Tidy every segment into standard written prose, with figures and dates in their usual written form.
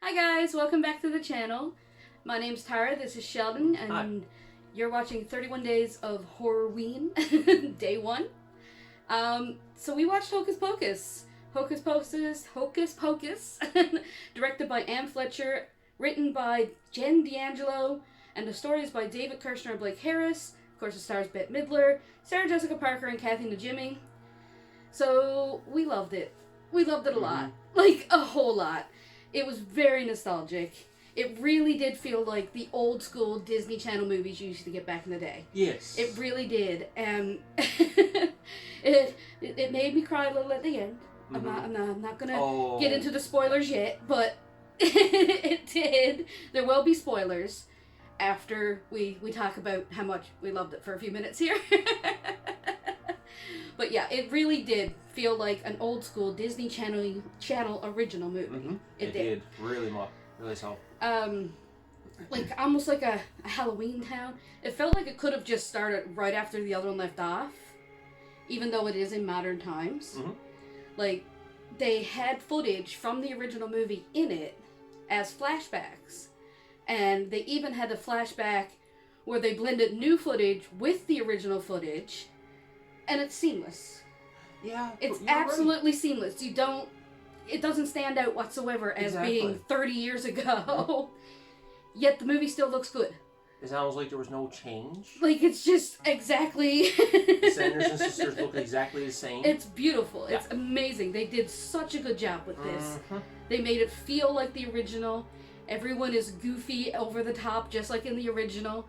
Hi guys, welcome back to the channel. My name's Tara, this is Sheldon, and Hi. You're watching 31 Days of Horrorween, day 1. So we watched Hocus Pocus. Hocus Pocus, directed by Anne Fletcher, written by Jen D'Angelo, and the story is by David Kirshner and Blake Harris. Of course, it stars Bette Midler, Sarah Jessica Parker, and Kathy Najimy. So we loved it. We loved it a lot. Like, a whole lot. It was very nostalgic. It really did feel like the old school Disney Channel movies you used to get back in the day. Yes. It really did. And it made me cry a little at the end. I'm not gonna get into the spoilers yet, but it did. There will be spoilers after we talk about how much we loved it for a few minutes here. But yeah, it really did feel like an old school Disney Channel original movie. It did. Really so. Like almost like a Halloween Town. It felt like it could have just started right after the other one left off, even though it is in modern times. Like, they had footage from the original movie in it as flashbacks, and they even had a flashback where they blended new footage with the original footage. And it's seamless. Yeah. It's absolutely seamless. It doesn't stand out whatsoever as being 30 years ago. Yet the movie still looks good. It sounds like there was no change. Like, it's just exactly... The Sanderson sisters look exactly the same. It's beautiful. Yeah. It's amazing. They did such a good job with this. They made it feel like the original. Everyone is goofy, over the top, just like in the original.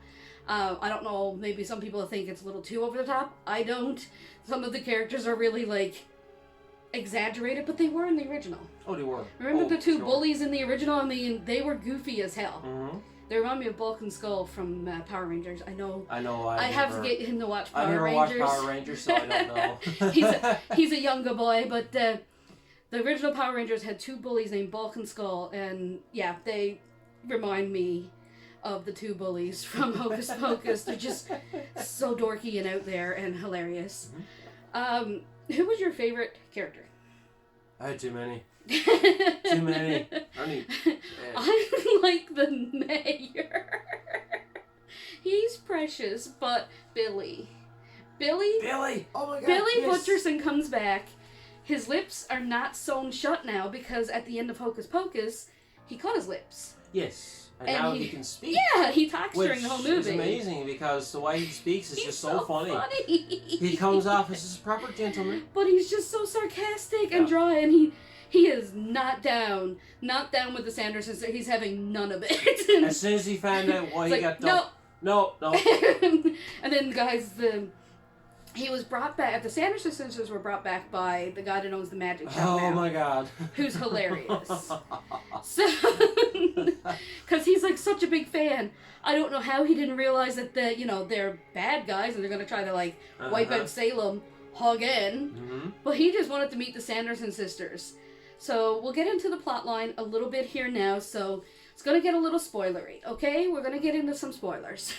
I don't know, maybe some people think it's a little too over the top. I don't. Some of the characters are really, like, exaggerated, but they were in the original. Oh, they were. Remember the two bullies in the original? I mean, they were goofy as hell. They remind me of Bulk and Skull from Power Rangers. I know. I have to get him to watch Power Rangers. I never watched Power Rangers, so I don't know. he's a younger boy, but the original Power Rangers had two bullies named Bulk and Skull, and yeah, they remind me of the two bullies from Hocus Pocus. They're just so dorky and out there and hilarious. Who was your favorite character? I had too many. Too many. I like the mayor. He's precious, but Billy. Oh my God. Billy yes. Butcherson comes back. His lips are not sewn shut now because at the end of Hocus Pocus, he cut his lips. Yes. And now he can speak. Yeah, he talks during the whole movie. Which is amazing because the way he speaks is just so funny. He He comes off as a proper gentleman. But he's just so sarcastic and dry, and he is not down with the Sandersons. He's having none of it. As soon as he found out why he got dumped. No. And then, guys, he was brought back. The Sanderson sisters were brought back by the guy that owns the magic shop now. Oh my God. Who's hilarious. So, because he's like such a big fan. I don't know how he didn't realize that they're bad guys and they're gonna try to wipe out Salem again. But he just wanted to meet the Sanderson sisters. So we'll get into the plot line a little bit here now. So it's gonna get a little spoilery. Okay, we're gonna get into some spoilers.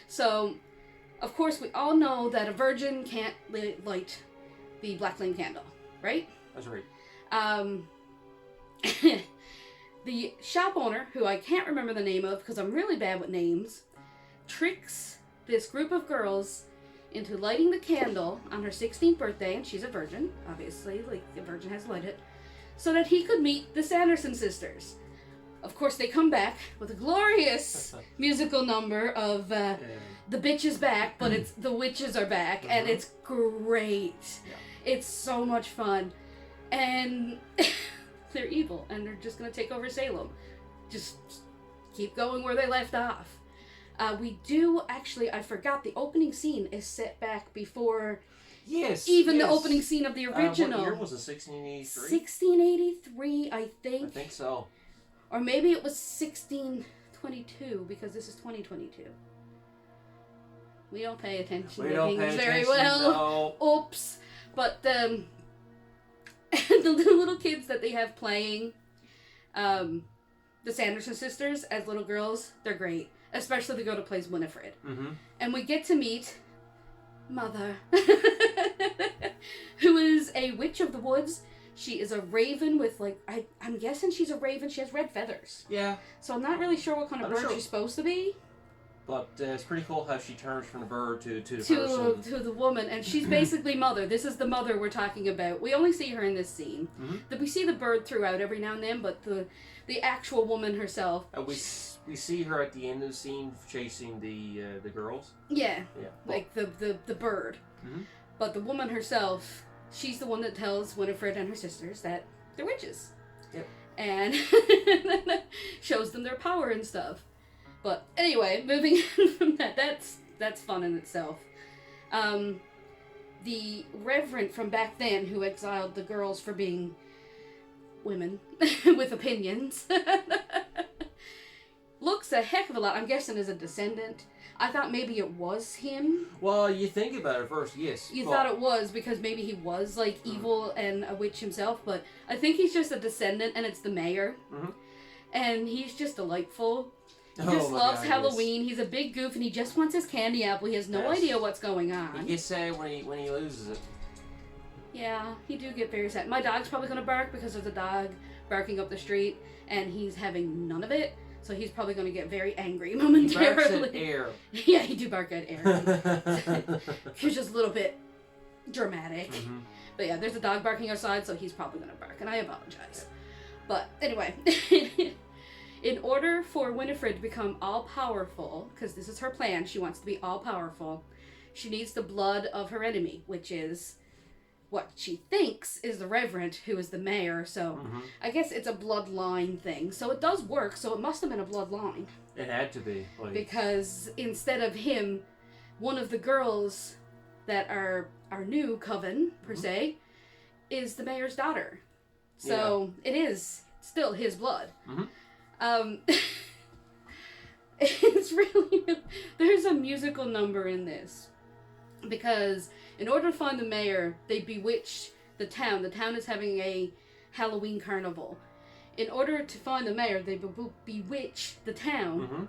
So, of course, we all know that a virgin can't light the black flame candle, right? That's right. The shop owner, who I can't remember the name of because I'm really bad with names, tricks this group of girls into lighting the candle on her 16th birthday, and she's a virgin, obviously, like a virgin has to light it, so that he could meet the Sanderson sisters. Of course, they come back with a glorious musical number of The Bitch is Back, but it's The Witches Are Back, and it's great. Yeah. It's so much fun. And they're evil, and they're just going to take over Salem. Just keep going where they left off. We do, actually, I forgot, the opening scene is set back before the opening scene of the original. What year was it, 1683? 1683, I think. I think so. Or maybe it was 1622, because this is 2022. We don't pay attention to things very well. No. Oops. But the little kids that they have playing the Sanderson sisters as little girls, they're great. Especially the girl that plays Winifred. And we get to meet Mother, who is a witch of the woods. She is a raven with, like, I'm guessing she's a raven. She has red feathers. Yeah. So I'm not really sure what kind of I'm bird sure. she's supposed to be. But it's pretty cool how she turns from the bird to the person. To the woman, and she's basically mother. This is the mother we're talking about. We only see her in this scene. Mm-hmm. We see the bird throughout every now and then, but the actual woman herself. We see her at the end of the scene chasing the girls. Yeah. Yeah. Like the bird. Mm-hmm. But the woman herself, she's the one that tells Winifred and her sisters that they're witches. Yep. And shows them their power and stuff. But anyway, moving on from that, that's fun in itself. The reverend from back then who exiled the girls for being women with opinions looks a heck of a lot. I'm guessing as a descendant. I thought maybe it was him. Well, you think about it first, yes. You thought it was because maybe he was like evil and a witch himself, but I think he's just a descendant and it's the mayor. Mm-hmm. And he's just delightful. He Oh just my loves God, Halloween. He's a big goof and he just wants his candy apple. He has no Yes. idea what's going He on. gets sad when he loses it. Yeah, he do get very sad. My dog's probably going to bark because there's a dog barking up the street and he's having none of it. So he's probably going to get very angry He momentarily. barks at air. Yeah, he do bark at air. He's just a little bit dramatic. Mm-hmm. But yeah, there's a dog barking outside, so he's probably going to bark, and I apologize. But anyway, in order for Winifred to become all-powerful, because this is her plan, she wants to be all-powerful, she needs the blood of her enemy, which is what she thinks is the Reverend, who is the mayor, so I guess it's a bloodline thing. So it does work, so it must have been a bloodline. It had to be. Like, Because instead of him, one of the girls that are our new coven, per se, is the mayor's daughter. So it is still his blood. It's really... There's a musical number in this. Because in order to find the mayor, they bewitch the town. The town is having a Halloween carnival. In order to find the mayor, they bewitch the town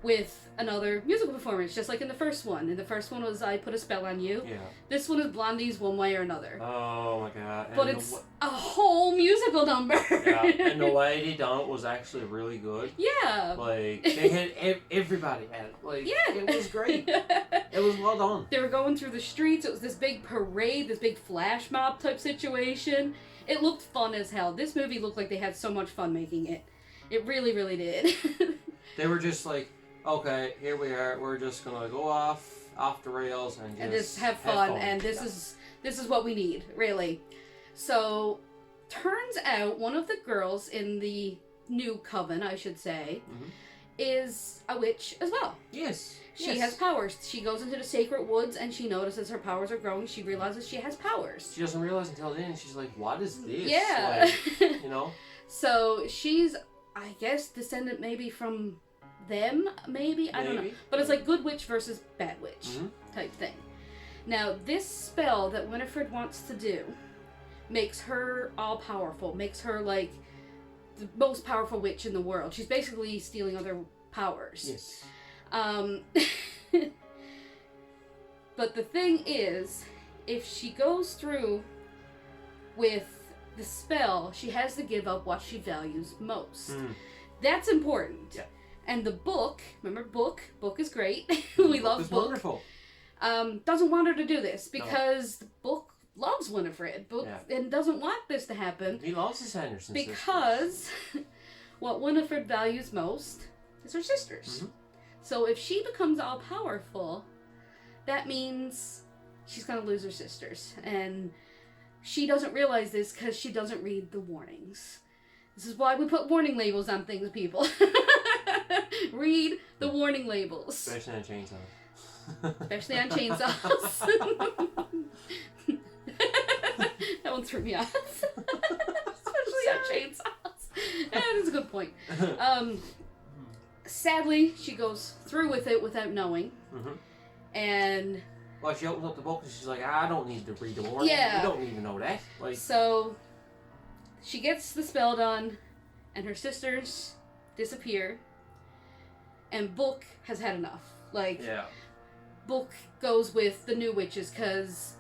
with another musical performance, just like in the first one. And the first one was I Put a Spell on You. Yeah. This one is Blondie's One Way or Another. Oh my God. But it's a whole musical number. Yeah, and the way they done it was actually really good. Yeah. Like, they had everybody at it. Like, Yeah. it was great. It was well done. They were going through the streets. It was this big parade, this big flash mob type situation. It looked fun as hell. This movie looked like they had so much fun making it. It really, really did. They were just like, okay, here we are. We're just gonna go off the rails and just have fun. And this is what we need, really. So, turns out one of the girls in the new coven, I should say, is a witch as well. Yes. She has powers. She goes into the sacred woods and she notices her powers are growing. She realizes she has powers. She doesn't realize until then. She's like, what is this? Yeah. Like, you know? So she's, I guess, descendant maybe from them, maybe? I don't know. But it's like good witch versus bad witch type thing. Now, this spell that Winifred wants to do makes her all-powerful, makes her like the most powerful witch in the world. She's basically stealing other powers. Yes. But the thing is, if she goes through with the spell, she has to give up what she values most. That's important. Yeah. And the book, remember book is great. We love book. Wonderful. Doesn't want her to do this because the book loves Winifred and doesn't want this to happen. He loves his Anderson because what Winifred values most is her sisters. So if she becomes all powerful, that means she's going to lose her sisters. And she doesn't realize this because she doesn't read the warnings. This is why we put warning labels on things, people. Read the warning labels. Especially on chainsaws. Especially on chainsaws. That one threw me off. Especially on chainsaws. That is a good point. Sadly, she goes through with it without knowing. And... well, she opens up the book and she's like, I don't need to read the warning. Yeah. You don't need to know that. Like, so, she gets the spell done, and her sisters disappear, and Book has had enough. Like, Book goes with the new witches, because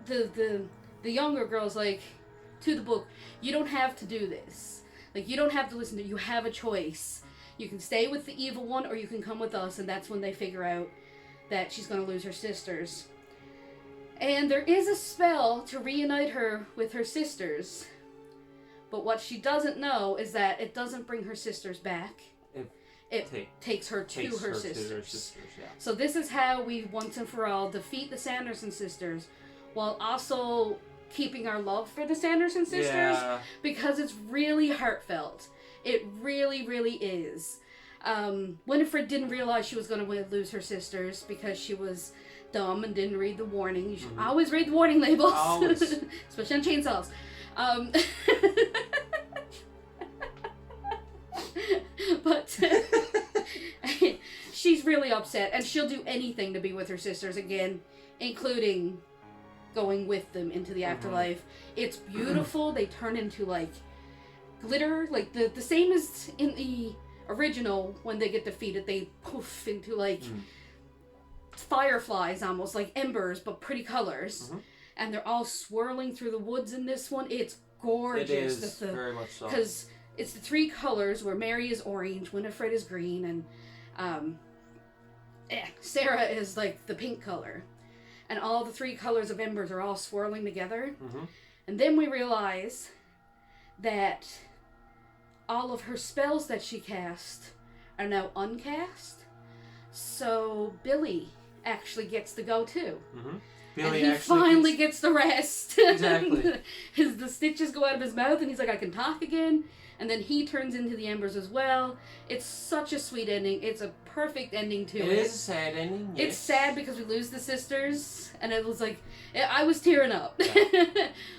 the younger girl's like, to the book, you don't have to do this. Like, you don't have to listen to it. You have a choice. You can stay with the evil one, or you can come with us, and that's when they figure out that she's going to lose her sisters. And there is a spell to reunite her with her sisters. But what she doesn't know is that it doesn't bring her sisters back. It takes her to her sisters. Yeah. So this is how we once and for all defeat the Sanderson sisters, while also keeping our love for the Sanderson sisters, because it's really heartfelt. It really, really is. Winifred didn't realize she was going to lose her sisters because she was dumb and didn't read the warning. You should always read the warning labels. Always. Especially on chainsaws. But she's really upset, and she'll do anything to be with her sisters again, including going with them into the afterlife. It's beautiful. They turn into, like, glitter, like the same as in the original. When they get defeated, they poof into, like, fireflies, almost like embers, but pretty colors. And they're all swirling through the woods in this one. It's gorgeous. It is, very much so. Because it's the three colors, where Mary is orange, Winifred is green, and Sarah is, like, the pink color. And all the three colors of embers are all swirling together. And then we realize that all of her spells that she cast are now uncast. So Billy actually gets to go too. Billy and he finally gets the rest. Exactly. The stitches go out of his mouth, and he's like, I can talk again. And then he turns into the embers as well. It's such a sweet ending. It's a perfect ending to it. It is a sad ending, yes. It's sad because we lose the sisters, and it was like, I was tearing up.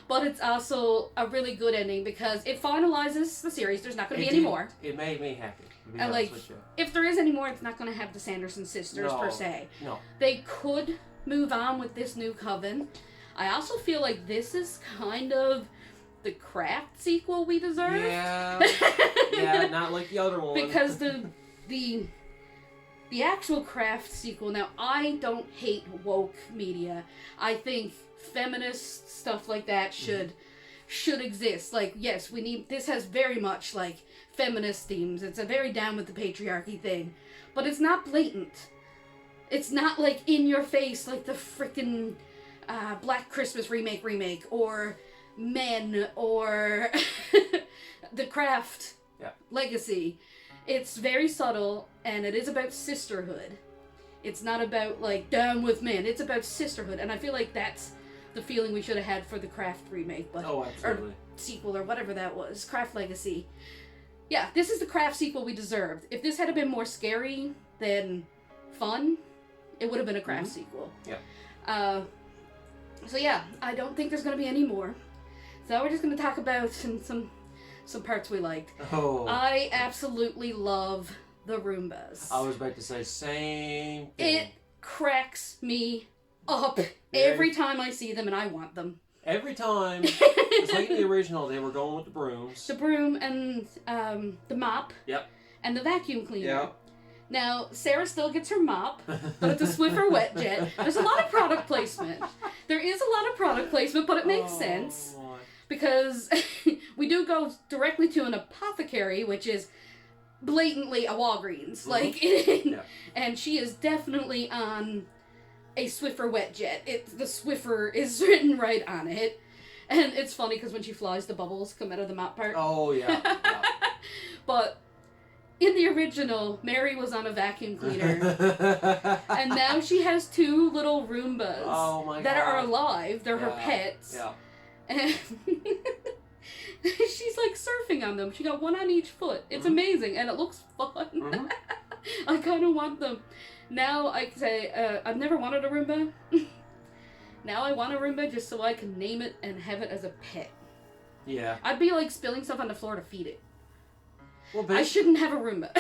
But it's also a really good ending because it finalizes the series. There's not going to be any more. It made me happy. And, like, if there is any more, it's not going to have the Sanderson sisters per se. No. They could move on with this new coven. I also feel like this is kind of the Craft sequel we deserve. Yeah. Yeah, not like the other one. Because the actual Craft sequel, now I don't hate woke media. I think feminist stuff like that should exist. Like, yes, we need, this has very much, like, feminist themes. It's a very down with the patriarchy thing. But it's not blatant. It's not, like, in your face like the frickin' Black Christmas remake, or Men, or the Craft Legacy. It's very subtle, and it is about sisterhood. It's not about, like, down with men. It's about sisterhood, and I feel like that's the feeling we should have had for the Craft remake. But, absolutely. Or sequel, or whatever that was. Craft Legacy. Yeah, this is the Craft sequel we deserved. If this had been more scary than fun, it would have been a Craft sequel. Yeah. So yeah, I don't think there's going to be any more. So we're just going to talk about some parts we liked. Oh. I absolutely love the Roombas. I was about to say same thing. It cracks me up every time I see them, and I want them. Every time. It's like in the original, they were going with the brooms. The broom and the mop. Yep. And the vacuum cleaner. Yep. Now, Sarah still gets her mop, but it's a Swiffer wet jet. There's a lot of product placement. There is a lot of product placement, but it makes sense. Because we do go directly to an apothecary, which is blatantly a Walgreens. Like, and she is definitely on a Swiffer wet jet. The Swiffer is written right on it. And it's funny because when she flies, the bubbles come out of the mop part. Oh, yeah. But in the original, Mary was on a vacuum cleaner. And now she has two little Roombas that are alive. They're her pets. Yeah. And she's like surfing on them. She got one on each foot. It's amazing, and it looks fun. I kind of want them. Now I say, I've never wanted a Roomba. Now I want a Roomba just so I can name it and have it as a pet. Yeah. I'd be like spilling stuff on the floor to feed it. Well, I shouldn't have a Roomba.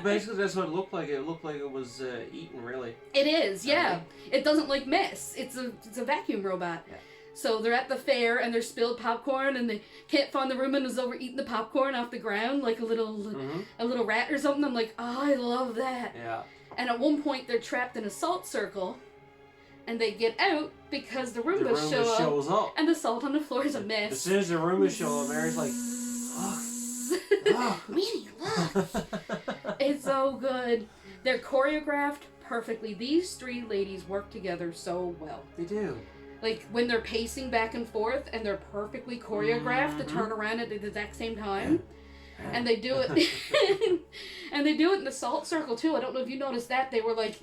Basically, that's what it looked like. It looked like it was eating, really. It is, yeah. It doesn't like mess. It's a vacuum robot. Yeah. So they're at the fair and there's spilled popcorn and they can't find the Roomba and is over eating the popcorn off the ground like a little rat or something. I'm like, oh, I love that. Yeah. And at one point they're trapped in a salt circle and they get out because the The Roombas Roomba shows up. and the salt on the floor is a As mess. soon as the Roomba show up, Mary's like, Meaning love. It's so good. They're choreographed perfectly. These three ladies work together so well. They do. Like when they're pacing back and forth and they're perfectly choreographed to turn around at the exact same time. And they do it and they do it in the salt circle too. I don't know if you noticed that. They were like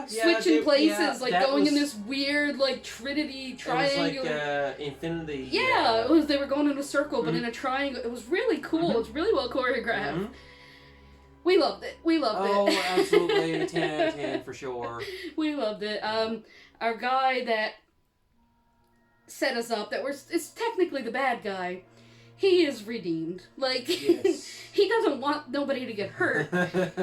switching places, like going in this weird like trinity triangle. It was like infinity. Yeah, it was. They were going in a circle, but in a triangle. It was really cool. It's really well choreographed. We loved it. We loved it. Oh, absolutely, 10 out of 10 for sure. We loved it. Our guy that set us up, is technically the bad guy. He is redeemed. Like, Yes. he doesn't want nobody to get hurt.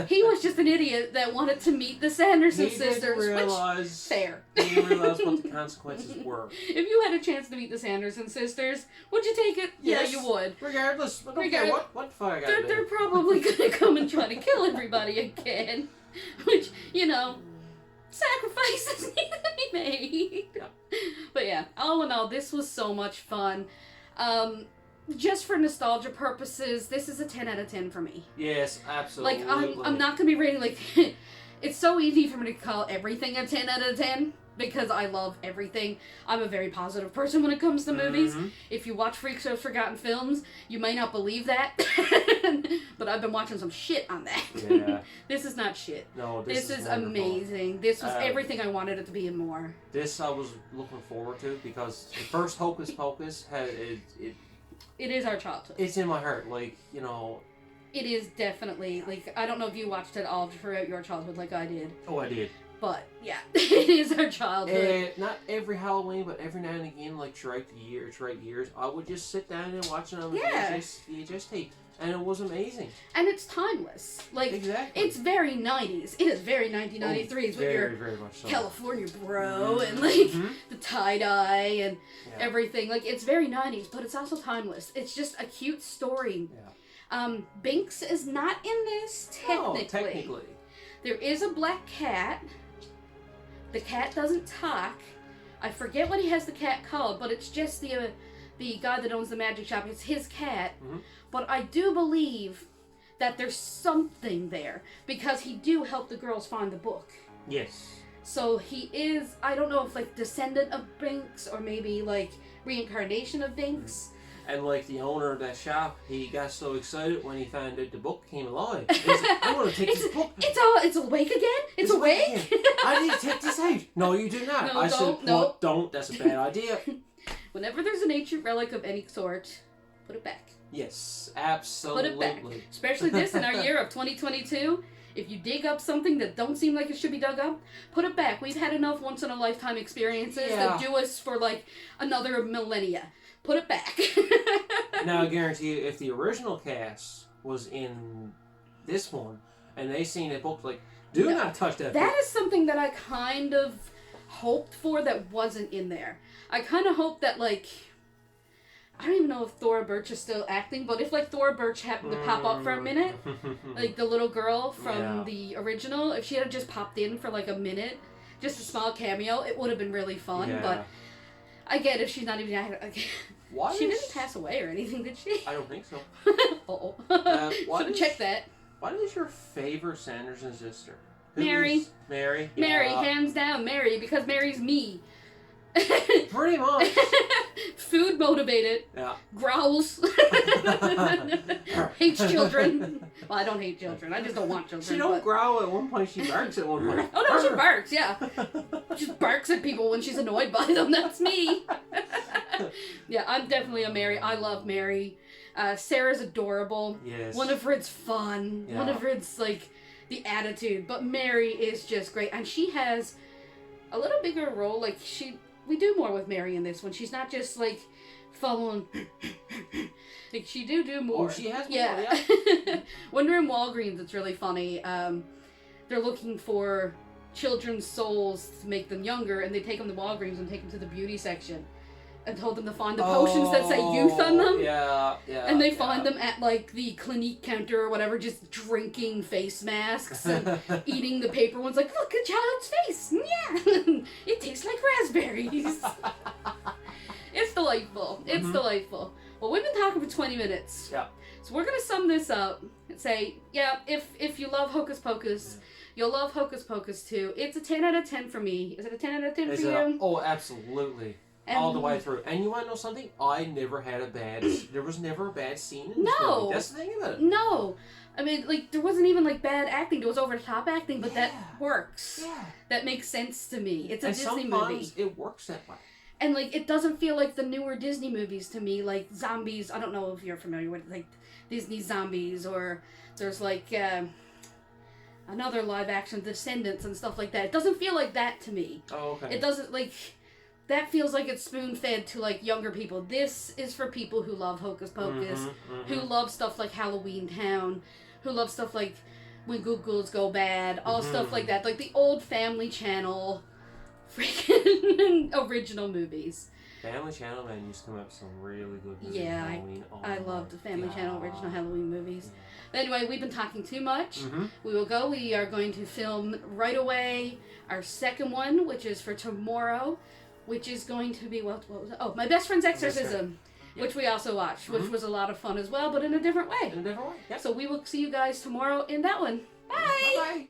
He was just an idiot that wanted to meet the Sanderson sisters. Which, fair. He didn't realize what the consequences were. If you had a chance to meet the Sanderson sisters, would you take it? Yes. Yeah, you would. Regardless, I don't care what the fuck I gotta They're do. probably gonna come and try to kill everybody again. Which, sacrifices need to be made. Yeah. But yeah, all in all, this was so much fun. Just for nostalgia purposes, this is a 10 out of 10 for me. Yes, absolutely. Like, I'm not gonna be rating, like, it's so easy for me to call everything a 10 out of 10, because I love everything. I'm a very positive person when it comes to movies. If you watch Freaks of Forgotten Films, you may not believe that, but I've been watching some shit on that. Yeah. This is not shit. No, This is wonderful. amazing. This was everything I wanted it to be and more. This I was looking forward to, because the first Hocus Pocus had It is our childhood. it's in my heart, like, It is definitely, like, I don't know if you watched it all throughout your childhood like I did. Oh, I did. But, yeah, it is our childhood. Not every Halloween, but every now and again, like, throughout years, I would just sit down and watch it on the VHS tape. And it was amazing. And it's timeless. Like, exactly. It's very 90s. It is very 1993s with your very much so. California bro and, like, the tie-dye and everything. Like, it's very 90s, but it's also timeless. It's just a cute story. Yeah. Binks is not in this, technically. No, technically. There is a black cat. The cat doesn't talk. I forget what he has the cat called, but it's just the guy that owns the magic shop. It's his cat. But I do believe that there's something there, because he do help the girls find the book. Yes. So he is, I don't know if like descendant of Binks or maybe like reincarnation of Binks. And like the owner of that shop, he got so excited when he found out the book came alive. He's like, I want to take this book. It's awake again? It's awake? Again. I need to take this out. No, you do not. No, I said, no. Don't. That's a bad idea. Whenever there's an ancient relic of any sort, put it back. Yes, absolutely. Put it back. Especially this in our year of 2022. If you dig up something that don't seem like it should be dug up, put it back. We've had enough once-in-a-lifetime experiences that do us for like another millennia. Put it back. Now I guarantee you, if the original cast was in this one, and they seen the book, like, do not touch that book. That is something that I kind of hoped for that wasn't in there. I kind of hoped that, like, I don't even know if Thora Birch is still acting, but if, like, Thora Birch happened to pop up for a minute, like the little girl from the original, if she had just popped in for, like, a minute, just a small cameo, it would have been really fun, but I get if she's not even acting. She didn't pass away or anything, did she? I don't think so. Uh-oh. Should have checked that. What is your favorite Sanderson sister? Mary. Mary? Mary, hands down, Mary, because Mary's me. Pretty much. Food motivated. Yeah. Growls. Hates children. Well, I don't hate children. I just don't want children. She don't growl at one point. She barks at one point. Oh no, she barks. Yeah, she just barks at people when she's annoyed by them. That's me. Yeah, I'm definitely a Mary. I love Mary. Sarah's adorable. Yes. Winifred's fun. Yeah. Winifred's like the attitude, but Mary is just great, and she has a little bigger role. Like we do more with Mary in this one. She's not just like following. Like she do more. Oh, she has more. Yeah. When they're in Walgreens, it's really funny. They're looking for children's souls to make them younger, and they take them to Walgreens and take them to the beauty section. and told them to find the potions that say youth on them. Yeah. And they find them at, like, the Clinique counter or whatever, just drinking face masks and eating the paper ones. Like, look, a child's face. Yeah. It tastes like raspberries. It's delightful. It's delightful. Well, we've been talking for 20 minutes. Yeah. So we're going to sum this up and say, yeah, if you love Hocus Pocus, you'll love Hocus Pocus too. It's a 10 out of 10 for me. Is it a 10 out of 10 for you? Oh, absolutely. All the way through. And you want to know something? I never had there was never a bad scene in this movie. That's the thing about it. No. I mean, like, there wasn't even, like, bad acting. There was over-the-top acting, but that works. Yeah. That makes sense to me. It's a Disney sometimes movie. It works that way. And, like, it doesn't feel like the newer Disney movies to me, like zombies. I don't know if you're familiar with, like, Disney zombies, or there's, like, another live-action Descendants and stuff like that. It doesn't feel like that to me. Oh, okay. It doesn't, like... That feels like it's spoon-fed to, like, younger people. This is for people who love Hocus Pocus, who love stuff like Halloween Town, who love stuff like When Good Girls Go Bad, all stuff like that. Like, the old Family Channel freaking original movies. Family Channel, man, used to come up with some really good movies. Yeah, Halloween. I love the Family Channel original Halloween movies. But anyway, we've been talking too much. We will go. We are going to film right away our second one, which is for tomorrow, which is going to be, what was it? Oh, My Best Friend's Exorcism, which we also watched, which was a lot of fun as well, but in a different way. In a different way, yeah. So we will see you guys tomorrow in that one. Bye! Bye-bye.